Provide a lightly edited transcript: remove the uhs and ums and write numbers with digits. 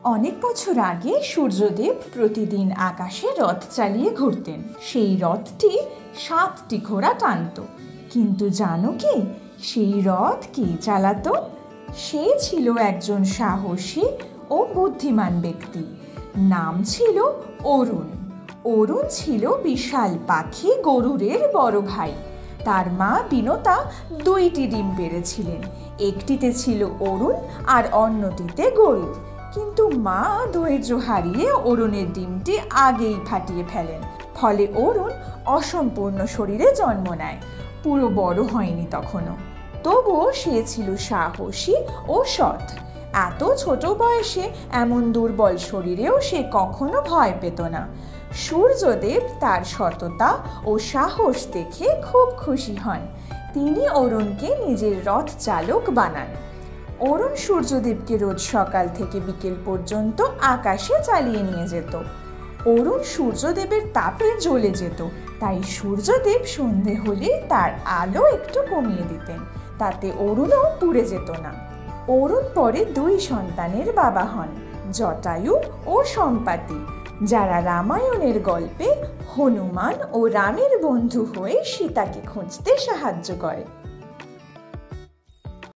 অনেক বছর আগে সূর্যদেব প্রতিদিন আকাশে রথ চালিয়ে ঘুরতেন। সেই রথটি 7টি ঘোড়া টানত। কিন্তু জানো কি, সেই রথ কে চালাতো? সে ছিল একজন সাহসী ও বুদ্ধিমান ব্যক্তি। নাম ছিল অরুণ। অরুণ ছিল বিশাল পাখি গরুড়ের বড় ভাই। তার মা বিনতা 2টি ডিম পেড়েছিলেন। একটিতে ছিল অরুণ আর অন্যটিতে গরুড়। কিন্তু মা ধৈর্য হারিয়ে অরুণের ডিমটি আগেই ফাটিয়ে ফেলেন। ফলে অরুণ অসম্পূর্ণ শরীরে জন্ম নেয়, পুরো বড় হয়নি তখনও। তবুও সে ছিল সাহসী ও সৎ। এত ছোট বয়সে এমন দুর্বল শরীরেও সে কখনো ভয় পেত না। সূর্যদেব তার সততা ও সাহস দেখে খুব খুশি হন। তিনি অরুণকে নিজের রথ চালক বানান। অরুণ সূর্যদেবকে রোজ সকাল থেকে বিকেল পর্যন্ত আকাশে চালিয়ে নিয়ে যেত। অরুণ সূর্যদেবের তাপে জ্বলে যেত, তাই সূর্যদেব সন্ধে হলে তার আলো একটু কমিয়ে দিতেন, তাতে অরুণও পুড়ে যেত না। অরুণ পরে 2 সন্তানের বাবা হন, জটায়ু ও সম্পাতি, যারা রামায়ণের গল্পে হনুমান ও রামের বন্ধু হয়ে সীতাকে খুঁজতে সাহায্য করে।